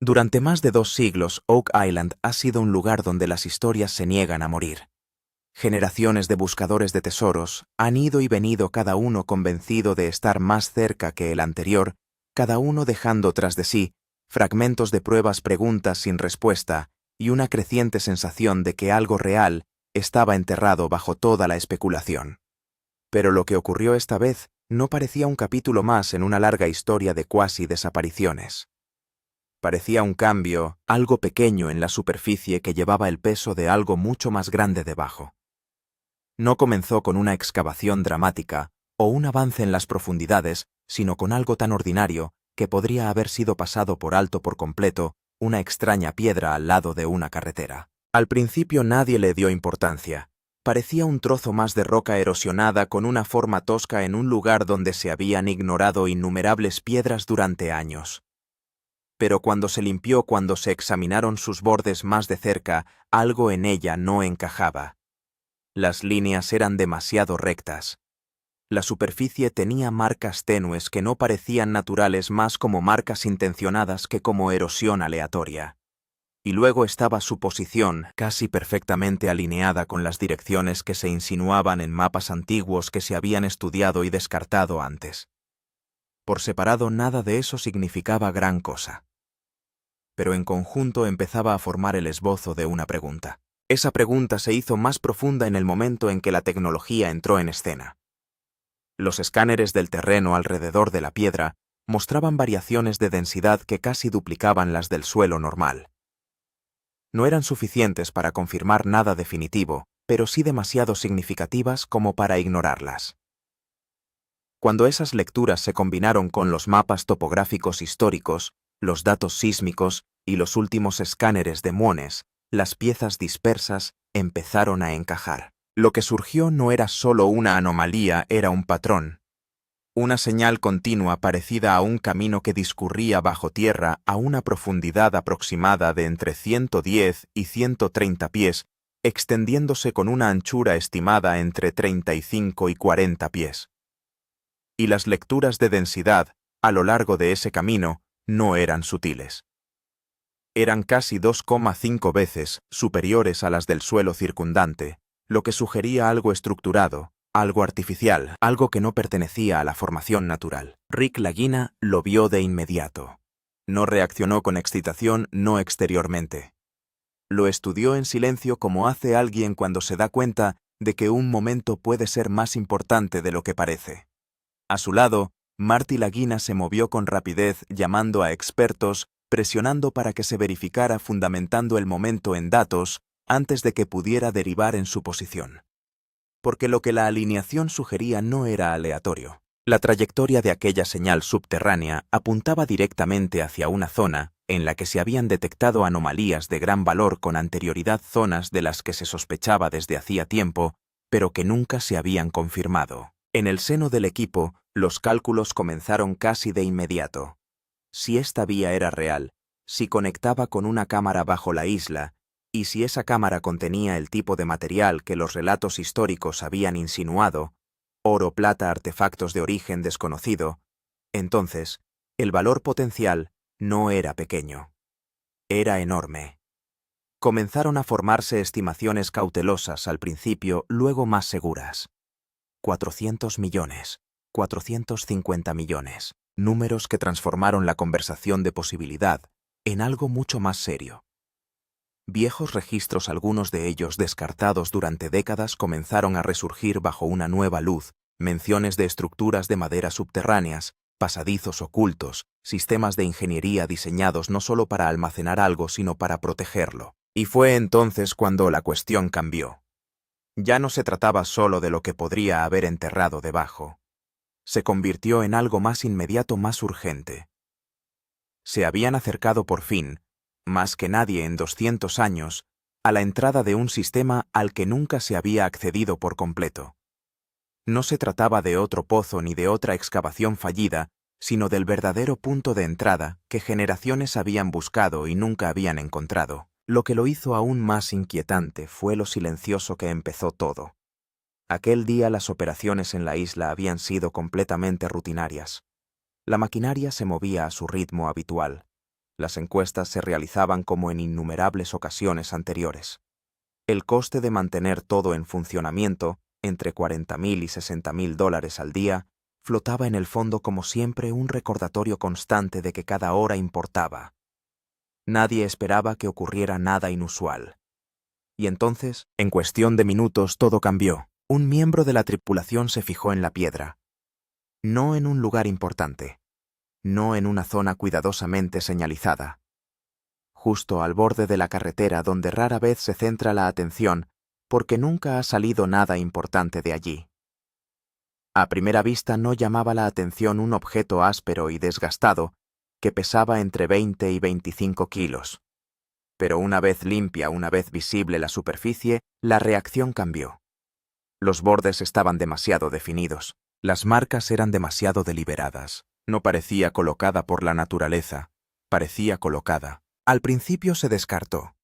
Durante más de 2 siglos, Oak Island ha sido un lugar donde las historias se niegan a morir. Generaciones de buscadores de tesoros han ido y venido, cada uno convencido de estar más cerca que el anterior, cada uno dejando tras de sí fragmentos de pruebas, preguntas sin respuesta y una creciente sensación de que algo real estaba enterrado bajo toda la especulación. Pero lo que ocurrió esta vez no parecía un capítulo más en una larga historia de cuasi desapariciones. Parecía un cambio, algo pequeño en la superficie que llevaba el peso de algo mucho más grande debajo. No comenzó con una excavación dramática o un avance en las profundidades, sino con algo tan ordinario que podría haber sido pasado por alto por completo, una extraña piedra al lado de una carretera. Al principio nadie le dio importancia. Parecía un trozo más de roca erosionada con una forma tosca en un lugar donde se habían ignorado innumerables piedras durante años. Pero cuando se limpió, cuando se examinaron sus bordes más de cerca, algo en ella no encajaba. Las líneas eran demasiado rectas. La superficie tenía marcas tenues que no parecían naturales, más como marcas intencionadas que como erosión aleatoria. Y luego estaba su posición, casi perfectamente alineada con las direcciones que se insinuaban en mapas antiguos que se habían estudiado y descartado antes. Por separado nada de eso significaba gran cosa. Pero en conjunto empezaba a formar el esbozo de una pregunta. Esa pregunta se hizo más profunda en el momento en que la tecnología entró en escena. Los escáneres del terreno alrededor de la piedra mostraban variaciones de densidad que casi duplicaban las del suelo normal. No eran suficientes para confirmar nada definitivo, pero sí demasiado significativas como para ignorarlas. Cuando esas lecturas se combinaron con los mapas topográficos históricos, los datos sísmicos y los últimos escáneres de muones, las piezas dispersas empezaron a encajar. Lo que surgió no era solo una anomalía, era un patrón. Una señal continua parecida a un camino que discurría bajo tierra a una profundidad aproximada de entre 110 y 130 pies, extendiéndose con una anchura estimada entre 35 y 40 pies. Y las lecturas de densidad, a lo largo de ese camino, no eran sutiles. Eran casi 2,5 veces superiores a las del suelo circundante, lo que sugería algo estructurado, algo artificial, algo que no pertenecía a la formación natural. Rick Lagina lo vio de inmediato. No reaccionó con excitación, no exteriormente. Lo estudió en silencio como hace alguien cuando se da cuenta de que un momento puede ser más importante de lo que parece. A su lado, Marty Lagina se movió con rapidez, llamando a expertos, presionando para que se verificara, fundamentando el momento en datos antes de que pudiera derivar en su posición. Porque lo que la alineación sugería no era aleatorio. La trayectoria de aquella señal subterránea apuntaba directamente hacia una zona en la que se habían detectado anomalías de gran valor con anterioridad, zonas de las que se sospechaba desde hacía tiempo, pero que nunca se habían confirmado. En el seno del equipo, los cálculos comenzaron casi de inmediato. Si esta vía era real, si conectaba con una cámara bajo la isla, y si esa cámara contenía el tipo de material que los relatos históricos habían insinuado, oro, plata, artefactos de origen desconocido, entonces, el valor potencial no era pequeño. Era enorme. Comenzaron a formarse estimaciones cautelosas al principio, luego más seguras. 400 millones, 450 millones, números que transformaron la conversación de posibilidad en algo mucho más serio. Viejos registros, algunos de ellos descartados durante décadas, comenzaron a resurgir bajo una nueva luz, menciones de estructuras de madera subterráneas, pasadizos ocultos, sistemas de ingeniería diseñados no solo para almacenar algo, sino para protegerlo. Y fue entonces cuando la cuestión cambió. Ya no se trataba solo de lo que podría haber enterrado debajo. Se convirtió en algo más inmediato, más urgente. Se habían acercado por fin, más que nadie en 200 años, a la entrada de un sistema al que nunca se había accedido por completo. No se trataba de otro pozo ni de otra excavación fallida, sino del verdadero punto de entrada que generaciones habían buscado y nunca habían encontrado. Lo que lo hizo aún más inquietante fue lo silencioso que empezó todo. Aquel día las operaciones en la isla habían sido completamente rutinarias. La maquinaria se movía a su ritmo habitual. Las encuestas se realizaban como en innumerables ocasiones anteriores. El coste de mantener todo en funcionamiento, entre $40,000 y $60,000 al día, flotaba en el fondo como siempre un recordatorio constante de que cada hora importaba. Nadie esperaba que ocurriera nada inusual. Y entonces, en cuestión de minutos, todo cambió. Un miembro de la tripulación se fijó en la piedra. No en un lugar importante. No en una zona cuidadosamente señalizada. Justo al borde de la carretera donde rara vez se centra la atención, porque nunca ha salido nada importante de allí. A primera vista no llamaba la atención un objeto áspero y desgastado que pesaba entre 20 y 25 kilos. Pero una vez limpia, una vez visible la superficie, la reacción cambió. Los bordes estaban demasiado definidos. Las marcas eran demasiado deliberadas. No parecía colocada por la naturaleza. Parecía colocada. Al principio se descartó.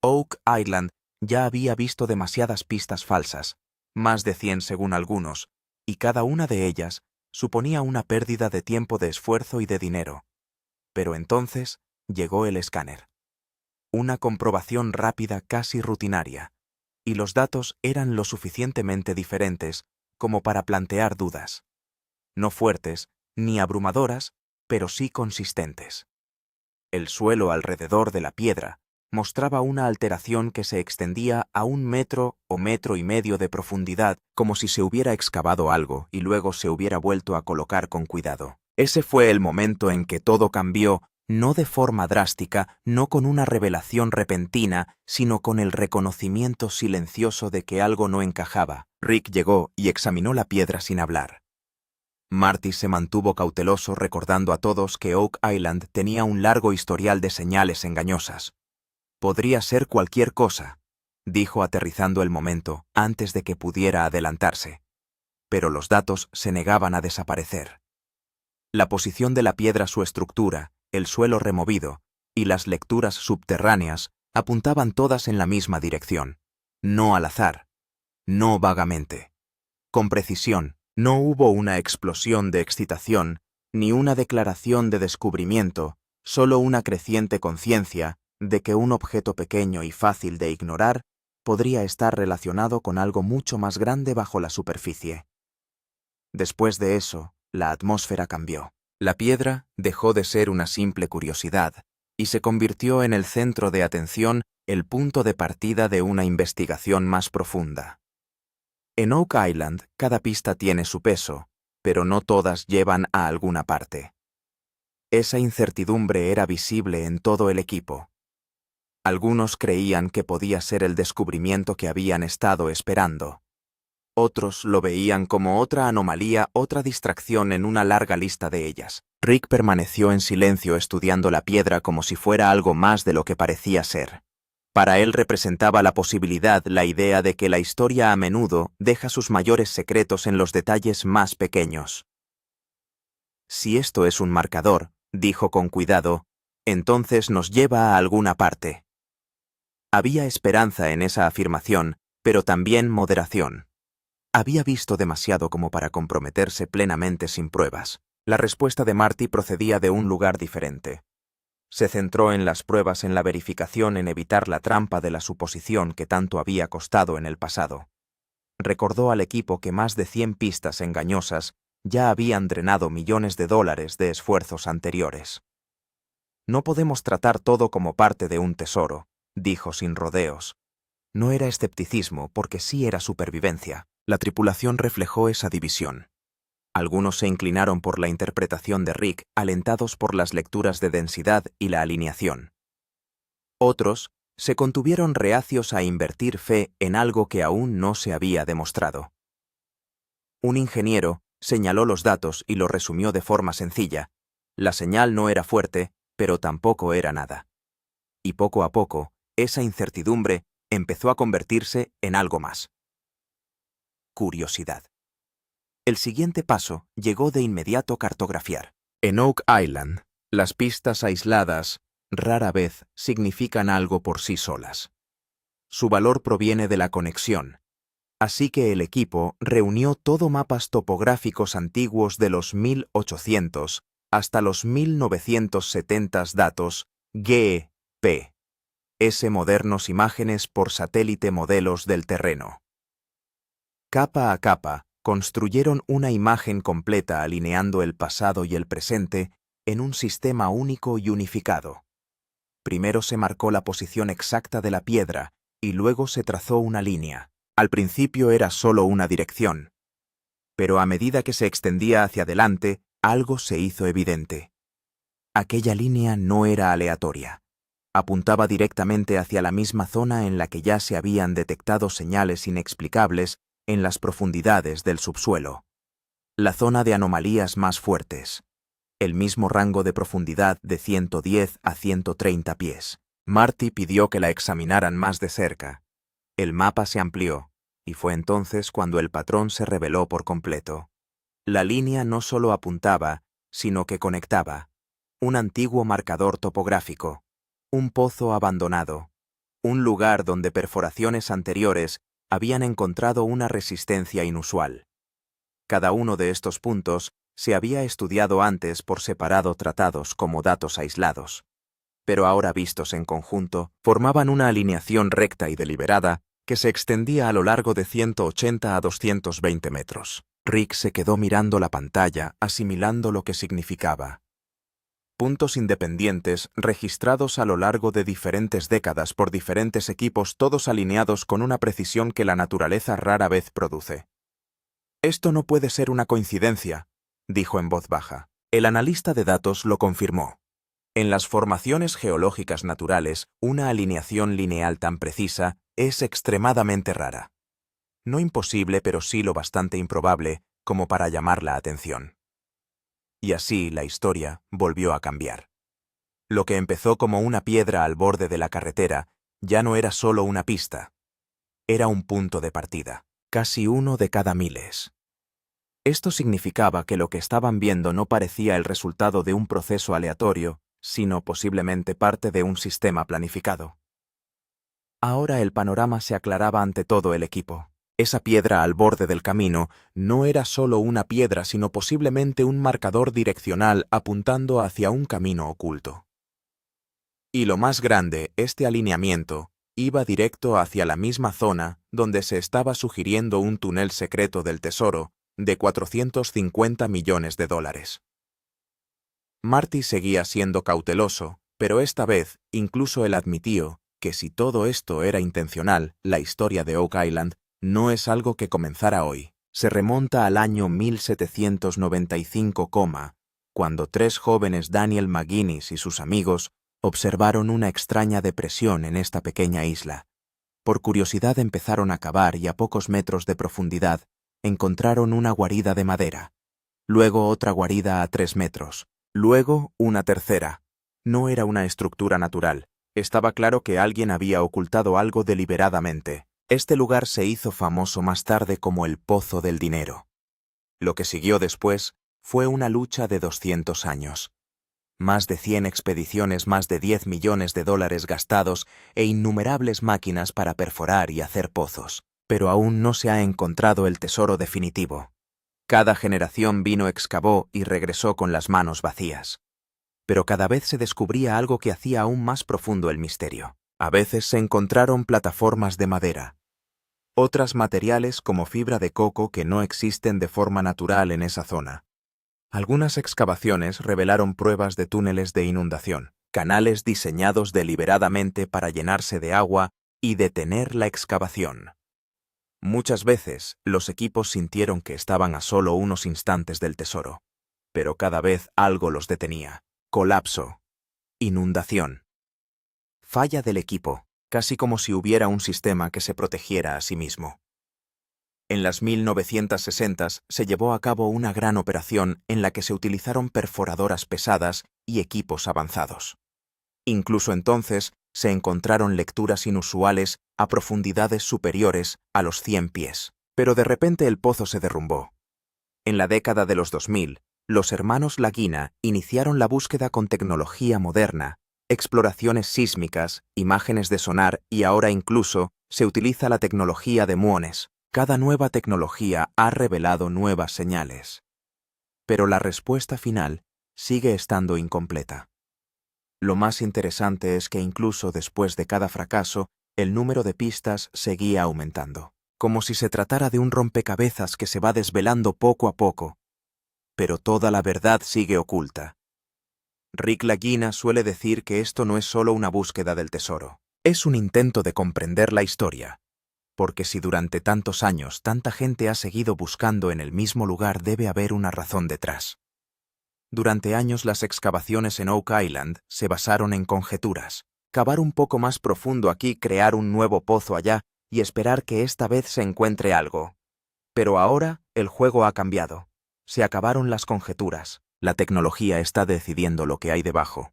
Oak Island ya había visto demasiadas pistas falsas, más de 100 según algunos, y cada una de ellas suponía una pérdida de tiempo, de esfuerzo y de dinero. Pero entonces llegó el escáner. Una comprobación rápida, casi rutinaria, y los datos eran lo suficientemente diferentes como para plantear dudas. No fuertes, ni abrumadoras, pero sí consistentes. El suelo alrededor de la piedra mostraba una alteración que se extendía a 1 metro o 1,5 metros de profundidad, como si se hubiera excavado algo y luego se hubiera vuelto a colocar con cuidado. Ese fue el momento en que todo cambió, no de forma drástica, no con una revelación repentina, sino con el reconocimiento silencioso de que algo no encajaba. Rick llegó y examinó la piedra sin hablar. Marty se mantuvo cauteloso, recordando a todos que Oak Island tenía un largo historial de señales engañosas. «Podría ser cualquier cosa», dijo aterrizando el momento, antes de que pudiera adelantarse. Pero los datos se negaban a desaparecer. La posición de la piedra, su estructura, el suelo removido y las lecturas subterráneas apuntaban todas en la misma dirección. No al azar. No vagamente. Con precisión. No hubo una explosión de excitación, ni una declaración de descubrimiento, solo una creciente conciencia de que un objeto pequeño y fácil de ignorar podría estar relacionado con algo mucho más grande bajo la superficie. Después de eso, la atmósfera cambió. La piedra dejó de ser una simple curiosidad y se convirtió en el centro de atención, el punto de partida de una investigación más profunda. En Oak Island, cada pista tiene su peso, pero no todas llevan a alguna parte. Esa incertidumbre era visible en todo el equipo. Algunos creían que podía ser el descubrimiento que habían estado esperando. Otros lo veían como otra anomalía, otra distracción en una larga lista de ellas. Rick permaneció en silencio estudiando la piedra como si fuera algo más de lo que parecía ser. Para él representaba la posibilidad, la idea de que la historia a menudo deja sus mayores secretos en los detalles más pequeños. «Si esto es un marcador», dijo con cuidado, «entonces nos lleva a alguna parte». Había esperanza en esa afirmación, pero también moderación. Había visto demasiado como para comprometerse plenamente sin pruebas. La respuesta de Marty procedía de un lugar diferente. Se centró en las pruebas, en la verificación, en evitar la trampa de la suposición que tanto había costado en el pasado. Recordó al equipo que más de 100 pistas engañosas ya habían drenado millones de dólares de esfuerzos anteriores. «No podemos tratar todo como parte de un tesoro», dijo sin rodeos. No era escepticismo, porque sí era supervivencia. La tripulación reflejó esa división. Algunos se inclinaron por la interpretación de Rick, alentados por las lecturas de densidad y la alineación. Otros se contuvieron reacios a invertir fe en algo que aún no se había demostrado. Un ingeniero señaló los datos y lo resumió de forma sencilla. La señal no era fuerte, pero tampoco era nada. Y poco a poco, esa incertidumbre empezó a convertirse en algo más. Curiosidad. El siguiente paso llegó de inmediato cartografiar. En Oak Island, las pistas aisladas rara vez significan algo por sí solas. Su valor proviene de la conexión. Así que el equipo reunió todo mapas topográficos antiguos de los 1800 hasta los 1970 datos GPS modernos imágenes por satélite modelos del terreno. Capa a capa, construyeron una imagen completa alineando el pasado y el presente en un sistema único y unificado. Primero se marcó la posición exacta de la piedra y luego se trazó una línea. Al principio era solo una dirección, pero a medida que se extendía hacia adelante, algo se hizo evidente. Aquella línea no era aleatoria. Apuntaba directamente hacia la misma zona en la que ya se habían detectado señales inexplicables en las profundidades del subsuelo. La zona de anomalías más fuertes. El mismo rango de profundidad de 110 a 130 pies. Marty pidió que la examinaran más de cerca. El mapa se amplió, y fue entonces cuando el patrón se reveló por completo. La línea no solo apuntaba, sino que conectaba. Un antiguo marcador topográfico, un pozo abandonado, un lugar donde perforaciones anteriores habían encontrado una resistencia inusual. Cada uno de estos puntos se había estudiado antes por separado tratados como datos aislados, pero ahora vistos en conjunto, formaban una alineación recta y deliberada que se extendía a lo largo de 180 a 220 metros. Rick se quedó mirando la pantalla, asimilando lo que significaba. Puntos independientes registrados a lo largo de diferentes décadas por diferentes equipos, todos alineados con una precisión que la naturaleza rara vez produce. «Esto no puede ser una coincidencia», dijo en voz baja. El analista de datos lo confirmó. En las formaciones geológicas naturales, una alineación lineal tan precisa es extremadamente rara. No imposible, pero sí lo bastante improbable como para llamar la atención. Y así la historia volvió a cambiar. Lo que empezó como una piedra al borde de la carretera ya no era solo una pista. Era un punto de partida, casi uno de cada miles. Esto significaba que lo que estaban viendo no parecía el resultado de un proceso aleatorio, sino posiblemente parte de un sistema planificado. Ahora el panorama se aclaraba ante todo el equipo. Esa piedra al borde del camino no era solo una piedra, sino posiblemente un marcador direccional apuntando hacia un camino oculto. Y lo más grande, este alineamiento iba directo hacia la misma zona donde se estaba sugiriendo un túnel secreto del tesoro de 450 millones de dólares. Marty seguía siendo cauteloso, pero esta vez incluso él admitió que si todo esto era intencional, la historia de Oak Island no es algo que comenzara hoy. Se remonta al año 1795, cuando tres jóvenes, Daniel McGuinness y sus amigos, observaron una extraña depresión en esta pequeña isla. Por curiosidad empezaron a cavar y a pocos metros de profundidad encontraron una guarida de madera. Luego otra guarida a 3 metros. Luego una tercera. No era una estructura natural. Estaba claro que alguien había ocultado algo deliberadamente. Este lugar se hizo famoso más tarde como el Pozo del Dinero. Lo que siguió después fue una lucha de 200 años. Más de 100 expediciones, más de 10 millones de dólares gastados e innumerables máquinas para perforar y hacer pozos. Pero aún no se ha encontrado el tesoro definitivo. Cada generación vino, excavó y regresó con las manos vacías. Pero cada vez se descubría algo que hacía aún más profundo el misterio. A veces se encontraron plataformas de madera. Otras materiales como fibra de coco que no existen de forma natural en esa zona. Algunas excavaciones revelaron pruebas de túneles de inundación, canales diseñados deliberadamente para llenarse de agua y detener la excavación. Muchas veces, los equipos sintieron que estaban a solo unos instantes del tesoro, pero cada vez algo los detenía. Colapso. Inundación. Falla del equipo, casi como si hubiera un sistema que se protegiera a sí mismo. En las 1960s se llevó a cabo una gran operación en la que se utilizaron perforadoras pesadas y equipos avanzados. Incluso entonces, se encontraron lecturas inusuales a profundidades superiores a los 100 pies. Pero de repente el pozo se derrumbó. En la década de los 2000, los hermanos Lagina iniciaron la búsqueda con tecnología moderna, exploraciones sísmicas, imágenes de sonar y ahora incluso se utiliza la tecnología de muones. Cada nueva tecnología ha revelado nuevas señales. Pero la respuesta final sigue estando incompleta. Lo más interesante es que incluso después de cada fracaso, el número de pistas seguía aumentando, como si se tratara de un rompecabezas que se va desvelando poco a poco. Pero toda la verdad sigue oculta. Rick Lagina suele decir que esto no es solo una búsqueda del tesoro, es un intento de comprender la historia. Porque si durante tantos años tanta gente ha seguido buscando en el mismo lugar, debe haber una razón detrás. Durante años las excavaciones en Oak Island se basaron en conjeturas. Cavar un poco más profundo aquí, crear un nuevo pozo allá y esperar que esta vez se encuentre algo. Pero ahora el juego ha cambiado. Se acabaron las conjeturas. La tecnología está decidiendo lo que hay debajo.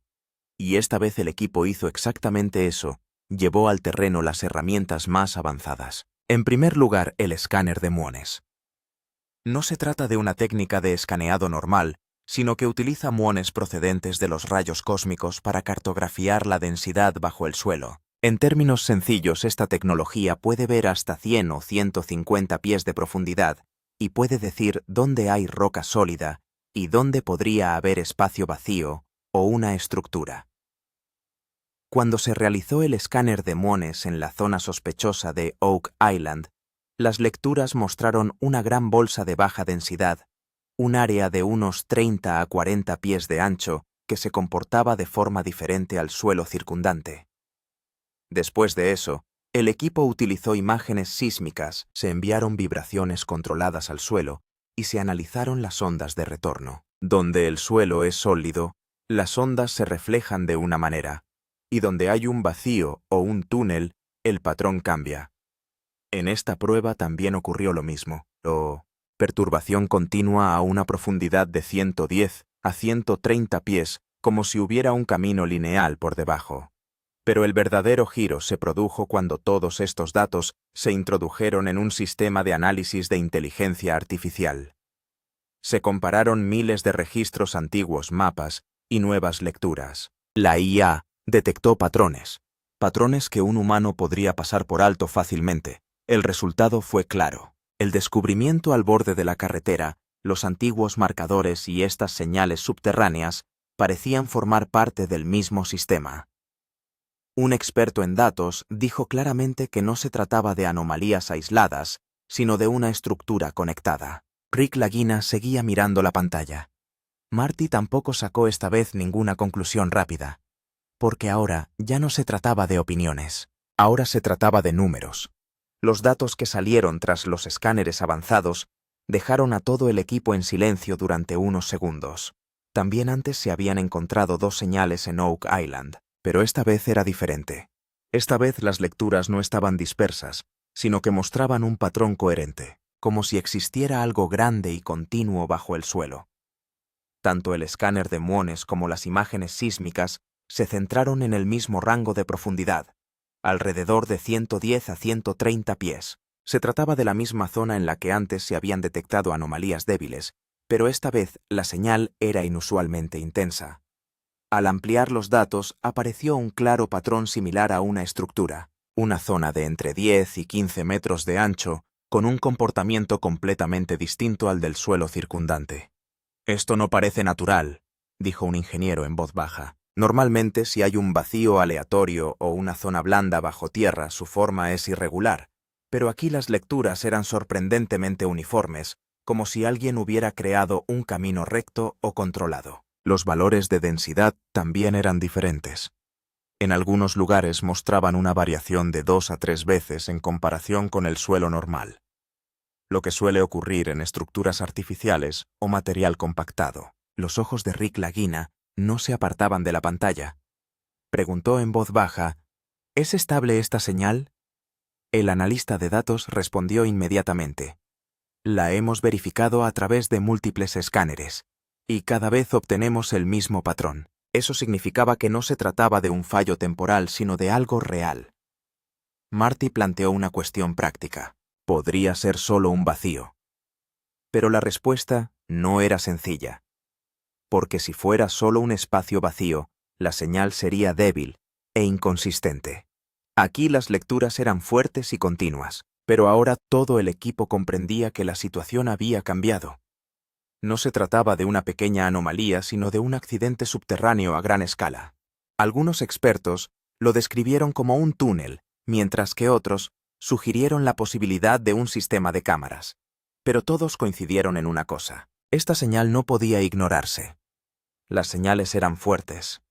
Y esta vez el equipo hizo exactamente eso. Llevó al terreno las herramientas más avanzadas. En primer lugar, el escáner de muones. No se trata de una técnica de escaneado normal, sino que utiliza muones procedentes de los rayos cósmicos para cartografiar la densidad bajo el suelo. En términos sencillos, esta tecnología puede ver hasta 100 o 150 pies de profundidad y puede decir dónde hay roca sólida y dónde podría haber espacio vacío o una estructura. Cuando se realizó el escáner de muones en la zona sospechosa de Oak Island, las lecturas mostraron una gran bolsa de baja densidad, un área de unos 30 a 40 pies de ancho que se comportaba de forma diferente al suelo circundante. Después de eso, el equipo utilizó imágenes sísmicas, se enviaron vibraciones controladas al suelo y se analizaron las ondas de retorno. Donde el suelo es sólido, las ondas se reflejan de una manera, y donde hay un vacío o un túnel, el patrón cambia. En esta prueba también ocurrió lo mismo. Perturbación continua a una profundidad de 110 a 130 pies, como si hubiera un camino lineal por debajo. Pero el verdadero giro se produjo cuando todos estos datos se introdujeron en un sistema de análisis de inteligencia artificial. Se compararon miles de registros antiguos, mapas y nuevas lecturas. La IA detectó patrones que un humano podría pasar por alto fácilmente. El resultado fue claro. El descubrimiento al borde de la carretera, los antiguos marcadores y estas señales subterráneas parecían formar parte del mismo sistema. Un experto en datos dijo claramente que no se trataba de anomalías aisladas, sino de una estructura conectada. Rick Lagina seguía mirando la pantalla. Marty tampoco sacó esta vez ninguna conclusión rápida, porque ahora ya no se trataba de opiniones, ahora se trataba de números. Los datos que salieron tras los escáneres avanzados dejaron a todo el equipo en silencio durante unos segundos. También antes se habían encontrado 2 señales en Oak Island, pero esta vez era diferente. Esta vez las lecturas no estaban dispersas, sino que mostraban un patrón coherente, como si existiera algo grande y continuo bajo el suelo. Tanto el escáner de muones como las imágenes sísmicas se centraron en el mismo rango de profundidad, alrededor de 110 a 130 pies. Se trataba de la misma zona en la que antes se habían detectado anomalías débiles, pero esta vez la señal era inusualmente intensa. Al ampliar los datos, apareció un claro patrón similar a una estructura, una zona de entre 10 y 15 metros de ancho, con un comportamiento completamente distinto al del suelo circundante. «Esto no parece natural», dijo un ingeniero en voz baja. Normalmente, si hay un vacío aleatorio o una zona blanda bajo tierra, su forma es irregular, pero aquí las lecturas eran sorprendentemente uniformes, como si alguien hubiera creado un camino recto o controlado. Los valores de densidad también eran diferentes. En algunos lugares mostraban una variación de 2 a 3 veces en comparación con el suelo normal, lo que suele ocurrir en estructuras artificiales o material compactado. Los ojos de Rick Lagina no se apartaban de la pantalla. Preguntó en voz baja, ¿es estable esta señal? El analista de datos respondió inmediatamente. La hemos verificado a través de múltiples escáneres, y cada vez obtenemos el mismo patrón. Eso significaba que no se trataba de un fallo temporal, sino de algo real. Marty planteó una cuestión práctica. Podría ser solo un vacío. Pero la respuesta no era sencilla. Porque si fuera solo un espacio vacío, la señal sería débil e inconsistente. Aquí las lecturas eran fuertes y continuas, pero ahora todo el equipo comprendía que la situación había cambiado. No se trataba de una pequeña anomalía, sino de un accidente subterráneo a gran escala. Algunos expertos lo describieron como un túnel, mientras que otros sugirieron la posibilidad de un sistema de cámaras. Pero todos coincidieron en una cosa: esta señal no podía ignorarse. Las señales eran fuertes.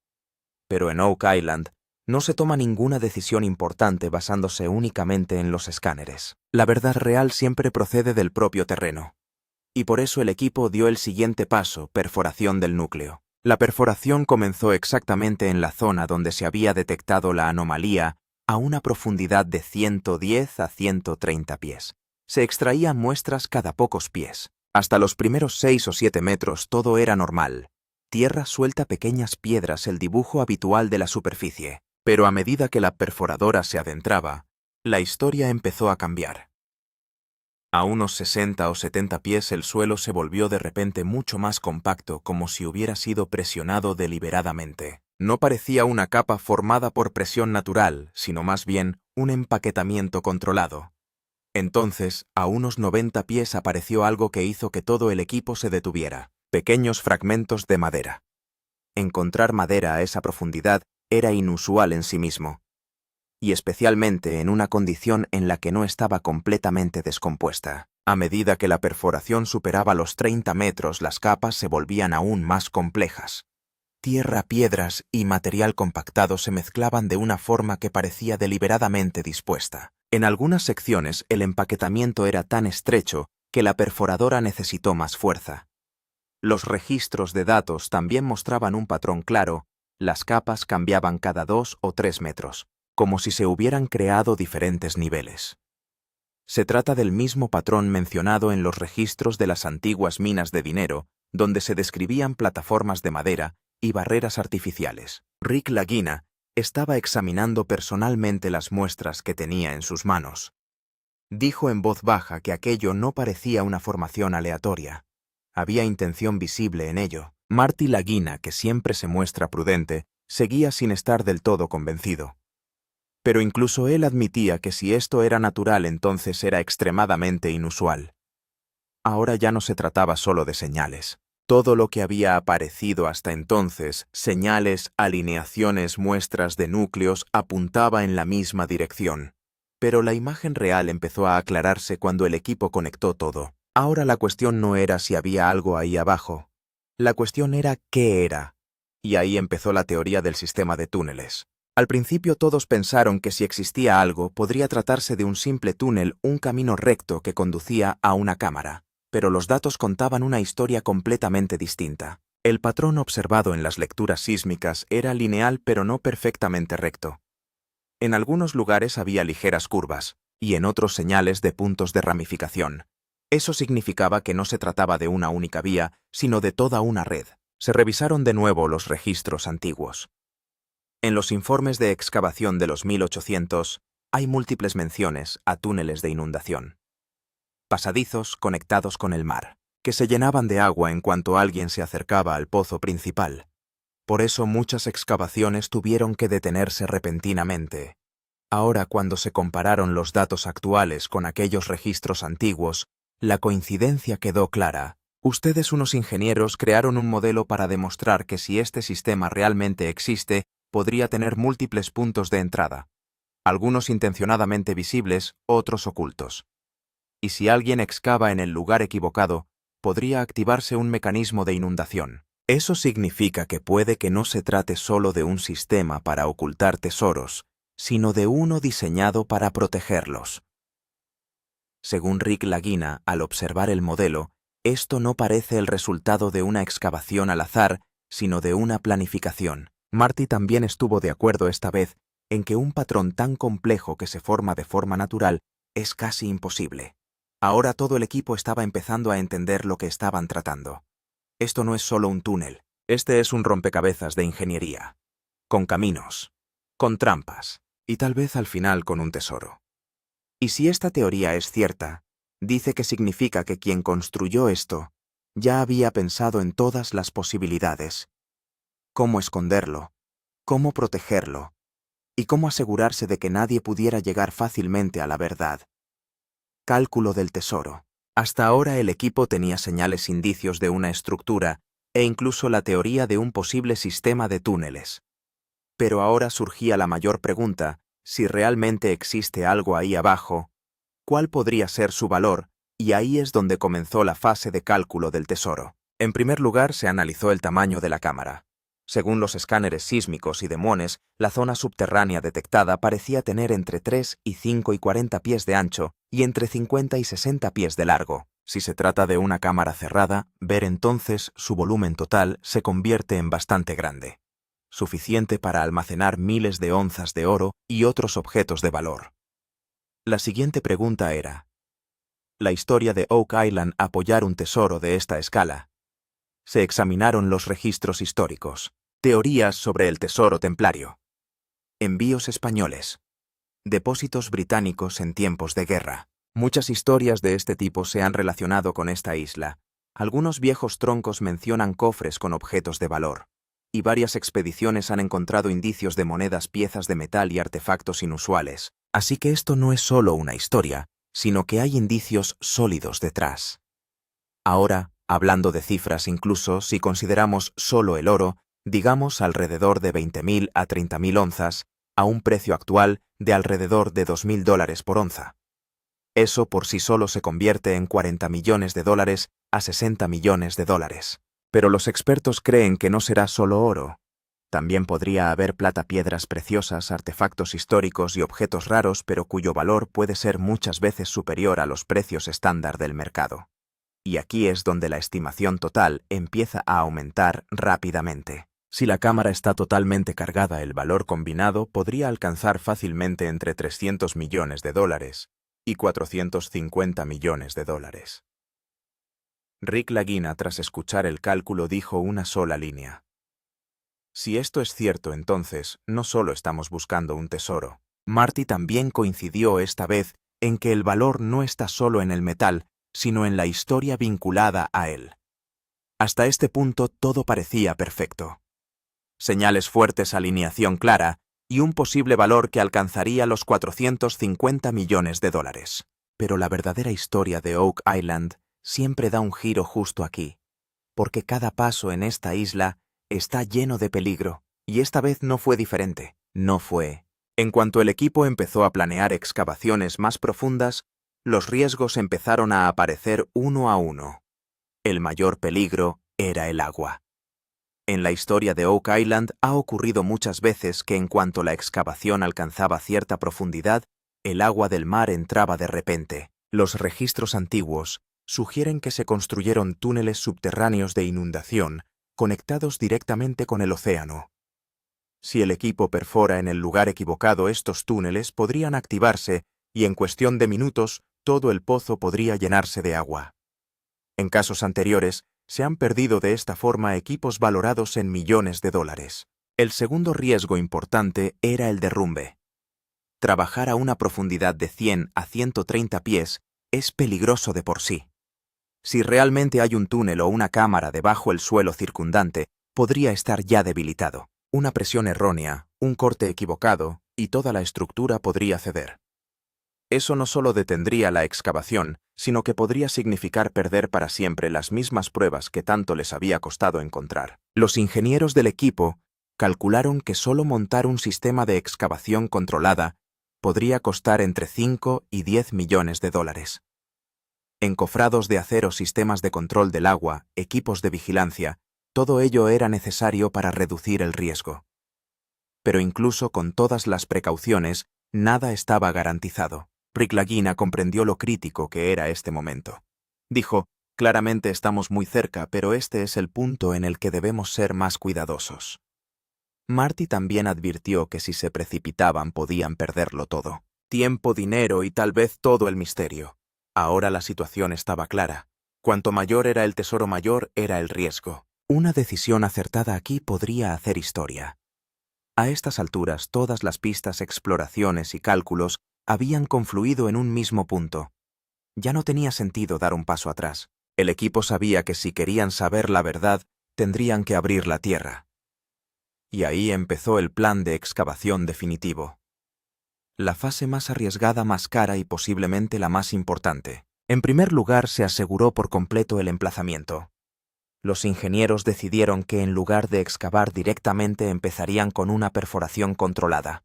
Pero en Oak Island no se toma ninguna decisión importante basándose únicamente en los escáneres. La verdad real siempre procede del propio terreno. Y por eso el equipo dio el siguiente paso: perforación del núcleo. La perforación comenzó exactamente en la zona donde se había detectado la anomalía, a una profundidad de 110 a 130 pies. Se extraían muestras cada pocos pies. Hasta los primeros 6 o 7 metros todo era normal. Tierra suelta, pequeñas piedras, el dibujo habitual de la superficie. Pero a medida que la perforadora se adentraba, la historia empezó a cambiar. A unos 60 o 70 pies el suelo se volvió de repente mucho más compacto, como si hubiera sido presionado deliberadamente. No parecía una capa formada por presión natural, sino más bien un empaquetamiento controlado. Entonces, a unos 90 pies apareció algo que hizo que todo el equipo se detuviera: pequeños fragmentos de madera. Encontrar madera a esa profundidad era inusual en sí mismo, y especialmente en una condición en la que no estaba completamente descompuesta. A medida que la perforación superaba los 30 metros, las capas se volvían aún más complejas. Tierra, piedras y material compactado se mezclaban de una forma que parecía deliberadamente dispuesta. En algunas secciones el empaquetamiento era tan estrecho que la perforadora necesitó más fuerza. Los registros de datos también mostraban un patrón claro: las capas cambiaban cada 2 o 3 metros, como si se hubieran creado diferentes niveles. Se trata del mismo patrón mencionado en los registros de las antiguas minas de dinero, donde se describían plataformas de madera y barreras artificiales. Rick Lagina estaba examinando personalmente las muestras que tenía en sus manos. Dijo en voz baja que aquello no parecía una formación aleatoria. Había intención visible en ello. Marty Lagina, que siempre se muestra prudente, seguía sin estar del todo convencido. Pero incluso él admitía que si esto era natural, entonces era extremadamente inusual. Ahora ya no se trataba solo de señales. Todo lo que había aparecido hasta entonces, señales, alineaciones, muestras de núcleos, apuntaba en la misma dirección. Pero la imagen real empezó a aclararse cuando el equipo conectó todo. Ahora la cuestión no era si había algo ahí abajo. La cuestión era qué era. Y ahí empezó la teoría del sistema de túneles. Al principio todos pensaron que si existía algo, podría tratarse de un simple túnel, un camino recto que conducía a una cámara. Pero los datos contaban una historia completamente distinta. El patrón observado en las lecturas sísmicas era lineal pero no perfectamente recto. En algunos lugares había ligeras curvas, y en otros señales de puntos de ramificación. Eso significaba que no se trataba de una única vía, sino de toda una red. Se revisaron de nuevo los registros antiguos. En los informes de excavación de los 1800 hay múltiples menciones a túneles de inundación. Pasadizos conectados con el mar, que se llenaban de agua en cuanto alguien se acercaba al pozo principal. Por eso muchas excavaciones tuvieron que detenerse repentinamente. Ahora, cuando se compararon los datos actuales con aquellos registros antiguos, la coincidencia quedó clara. Ustedes, unos ingenieros, crearon un modelo para demostrar que si este sistema realmente existe, podría tener múltiples puntos de entrada, algunos intencionadamente visibles, otros ocultos. Y si alguien excava en el lugar equivocado, podría activarse un mecanismo de inundación. Eso significa que puede que no se trate solo de un sistema para ocultar tesoros, sino de uno diseñado para protegerlos. Según Rick Lagina, al observar el modelo, esto no parece el resultado de una excavación al azar, sino de una planificación. Marty también estuvo de acuerdo esta vez en que un patrón tan complejo que se forma de forma natural es casi imposible. Ahora todo el equipo estaba empezando a entender lo que estaban tratando. Esto no es solo un túnel, este es un rompecabezas de ingeniería, con caminos, con trampas, y tal vez al final con un tesoro. Y si esta teoría es cierta, dice que significa que quien construyó esto ya había pensado en todas las posibilidades. Cómo esconderlo, cómo protegerlo, y cómo asegurarse de que nadie pudiera llegar fácilmente a la verdad. Cálculo del tesoro. Hasta ahora el equipo tenía señales indicios de una estructura e incluso la teoría de un posible sistema de túneles. Pero ahora surgía la mayor pregunta: si realmente existe algo ahí abajo, ¿cuál podría ser su valor? Y ahí es donde comenzó la fase de cálculo del tesoro. En primer lugar, se analizó el tamaño de la cámara. Según los escáneres sísmicos y de muones, la zona subterránea detectada parecía tener entre 3 y 5 y 40 pies de ancho y entre 50 y 60 pies de largo. Si se trata de una cámara cerrada, ver entonces su volumen total se convierte en bastante grande, suficiente para almacenar miles de onzas de oro y otros objetos de valor. La siguiente pregunta era: ¿la historia de Oak Island apoyar un tesoro de esta escala? Se examinaron los registros históricos, teorías sobre el tesoro templario, envíos españoles, depósitos británicos en tiempos de guerra. Muchas historias de este tipo se han relacionado con esta isla. Algunos viejos troncos mencionan cofres con objetos de valor, y varias expediciones han encontrado indicios de monedas, piezas de metal y artefactos inusuales. Así que esto no es solo una historia, sino que hay indicios sólidos detrás. Ahora, hablando de cifras, incluso si consideramos solo el oro, digamos alrededor de 20.000 a 30.000 onzas, a un precio actual de alrededor de $2.000 por onza. Eso por sí solo se convierte en 40 millones de dólares a 60 millones de dólares. Pero los expertos creen que no será solo oro. También podría haber plata, piedras preciosas, artefactos históricos y objetos raros, pero cuyo valor puede ser muchas veces superior a los precios estándar del mercado. Y aquí es donde la estimación total empieza a aumentar rápidamente. Si la cámara está totalmente cargada, el valor combinado podría alcanzar fácilmente entre 300 millones de dólares y 450 millones de dólares. Rick Lagina, tras escuchar el cálculo, dijo una sola línea: si esto es cierto, entonces no solo estamos buscando un tesoro. Marty también coincidió esta vez en que el valor no está solo en el metal, sino en la historia vinculada a él. Hasta este punto todo parecía perfecto. Señales fuertes, alineación clara y un posible valor que alcanzaría los 450 millones de dólares. Pero la verdadera historia de Oak Island siempre da un giro justo aquí, porque cada paso en esta isla está lleno de peligro, y esta vez no fue diferente. No fue. En cuanto el equipo empezó a planear excavaciones más profundas, los riesgos empezaron a aparecer uno a uno. El mayor peligro era el agua. En la historia de Oak Island ha ocurrido muchas veces que en cuanto la excavación alcanzaba cierta profundidad, el agua del mar entraba de repente. Los registros antiguos sugieren que se construyeron túneles subterráneos de inundación conectados directamente con el océano. Si el equipo perfora en el lugar equivocado, estos túneles podrían activarse y en cuestión de minutos todo el pozo podría llenarse de agua. En casos anteriores, se han perdido de esta forma equipos valorados en millones de dólares. El segundo riesgo importante era el derrumbe. Trabajar a una profundidad de 100 a 130 pies es peligroso de por sí. Si realmente hay un túnel o una cámara debajo del suelo circundante, podría estar ya debilitado. Una presión errónea, un corte equivocado, y toda la estructura podría ceder. Eso no solo detendría la excavación, sino que podría significar perder para siempre las mismas pruebas que tanto les había costado encontrar. Los ingenieros del equipo calcularon que solo montar un sistema de excavación controlada podría costar entre 5 y 10 millones de dólares. Encofrados de acero, sistemas de control del agua, equipos de vigilancia, todo ello era necesario para reducir el riesgo. Pero incluso con todas las precauciones, nada estaba garantizado. Rick Lagina comprendió lo crítico que era este momento. Dijo: claramente estamos muy cerca, pero este es el punto en el que debemos ser más cuidadosos. Marty también advirtió que si se precipitaban podían perderlo todo. Tiempo, dinero y tal vez todo el misterio. Ahora la situación estaba clara. Cuanto mayor era el tesoro, mayor era el riesgo. Una decisión acertada aquí podría hacer historia. A estas alturas, todas las pistas, exploraciones y cálculos habían confluido en un mismo punto. Ya no tenía sentido dar un paso atrás. El equipo sabía que si querían saber la verdad, tendrían que abrir la tierra. Y ahí empezó el plan de excavación definitivo. La fase más arriesgada, más cara y posiblemente la más importante. En primer lugar, se aseguró por completo el emplazamiento. Los ingenieros decidieron que en lugar de excavar directamente empezarían con una perforación controlada.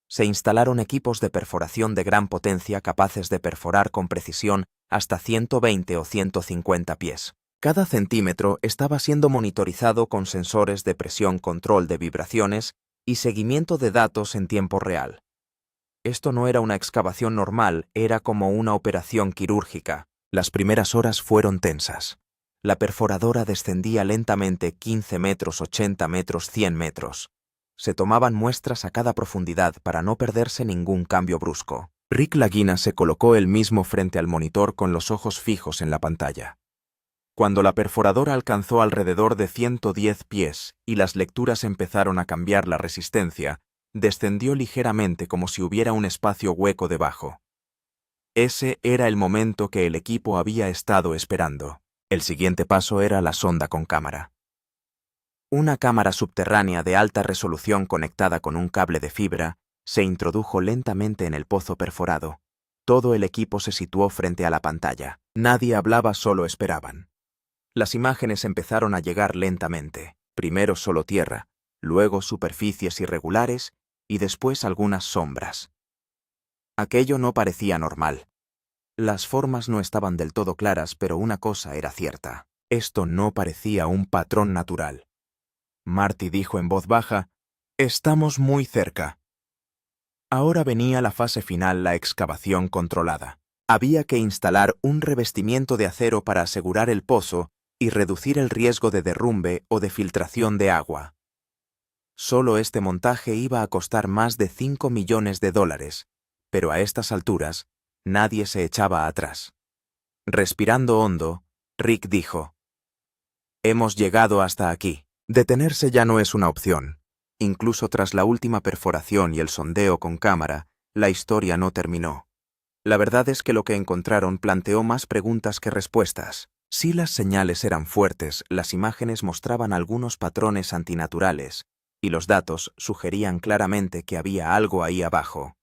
Se instalaron equipos de perforación de gran potencia capaces de perforar con precisión hasta 120 o 150 pies. Cada centímetro estaba siendo monitorizado con sensores de presión, control de vibraciones y seguimiento de datos en tiempo real. Esto no era una excavación normal, era como una operación quirúrgica. Las primeras horas fueron tensas. La perforadora descendía lentamente 15 metros, 80 metros, 100 metros. Se tomaban muestras a cada profundidad para no perderse ningún cambio brusco. Rick Lagina se colocó él mismo frente al monitor con los ojos fijos en la pantalla. Cuando la perforadora alcanzó alrededor de 110 pies y las lecturas empezaron a cambiar la resistencia, descendió ligeramente como si hubiera un espacio hueco debajo. Ese era el momento que el equipo había estado esperando. El siguiente paso era la sonda con cámara. Una cámara subterránea de alta resolución conectada con un cable de fibra se introdujo lentamente en el pozo perforado. Todo el equipo se situó frente a la pantalla. Nadie hablaba, solo esperaban. Las imágenes empezaron a llegar lentamente. Primero solo tierra, luego superficies irregulares y después algunas sombras. Aquello no parecía normal. Las formas no estaban del todo claras, pero una cosa era cierta. Esto no parecía un patrón natural. Marty dijo en voz baja: «Estamos muy cerca». Ahora venía la fase final, la excavación controlada. Había que instalar un revestimiento de acero para asegurar el pozo y reducir el riesgo de derrumbe o de filtración de agua. Solo este montaje iba a costar más de $5 millones, pero a estas alturas nadie se echaba atrás. Respirando hondo, Rick dijo: «Hemos llegado hasta aquí». Detenerse ya no es una opción. Incluso tras la última perforación y el sondeo con cámara, la historia no terminó. La verdad es que lo que encontraron planteó más preguntas que respuestas. Si las señales eran fuertes, las imágenes mostraban algunos patrones antinaturales, y los datos sugerían claramente que había algo ahí abajo.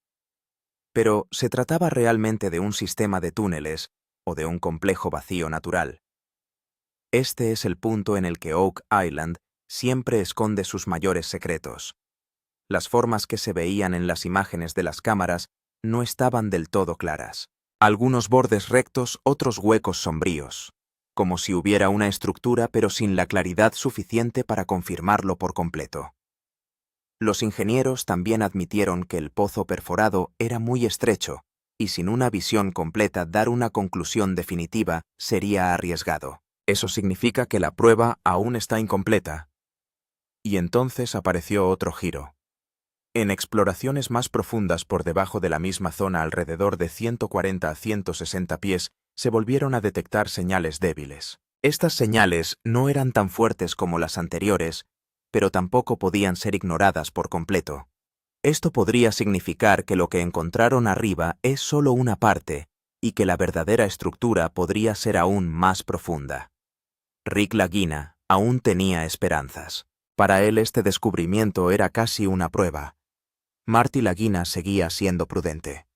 Pero, ¿se trataba realmente de un sistema de túneles o de un complejo vacío natural? Este es el punto en el que Oak Island siempre esconde sus mayores secretos. Las formas que se veían en las imágenes de las cámaras no estaban del todo claras. Algunos bordes rectos, otros huecos sombríos, como si hubiera una estructura pero sin la claridad suficiente para confirmarlo por completo. Los ingenieros también admitieron que el pozo perforado era muy estrecho y sin una visión completa dar una conclusión definitiva sería arriesgado. Eso significa que la prueba aún está incompleta. Y entonces apareció otro giro. En exploraciones más profundas por debajo de la misma zona, alrededor de 140 a 160 pies, se volvieron a detectar señales débiles. Estas señales no eran tan fuertes como las anteriores, pero tampoco podían ser ignoradas por completo. Esto podría significar que lo que encontraron arriba es solo una parte y que la verdadera estructura podría ser aún más profunda. Rick Lagina aún tenía esperanzas. Para él este descubrimiento era casi una prueba. Marty Lagina seguía siendo prudente.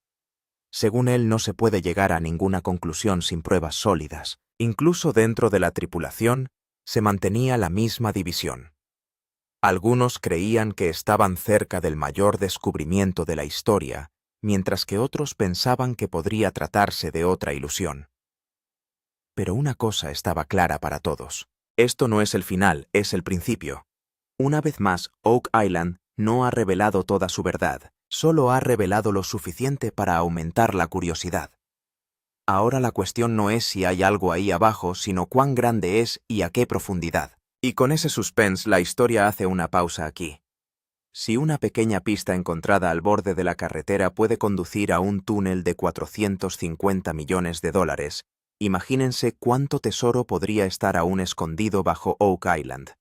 Según él, no se puede llegar a ninguna conclusión sin pruebas sólidas. Incluso dentro de la tripulación se mantenía la misma división. Algunos creían que estaban cerca del mayor descubrimiento de la historia, mientras que otros pensaban que podría tratarse de otra ilusión. Pero una cosa estaba clara para todos. Esto no es el final, es el principio. Una vez más, Oak Island no ha revelado toda su verdad, solo ha revelado lo suficiente para aumentar la curiosidad. Ahora la cuestión no es si hay algo ahí abajo, sino cuán grande es y a qué profundidad. Y con ese suspense, la historia hace una pausa aquí. Si una pequeña pista encontrada al borde de la carretera puede conducir a un túnel de $450 millones, imagínense cuánto tesoro podría estar aún escondido bajo Oak Island.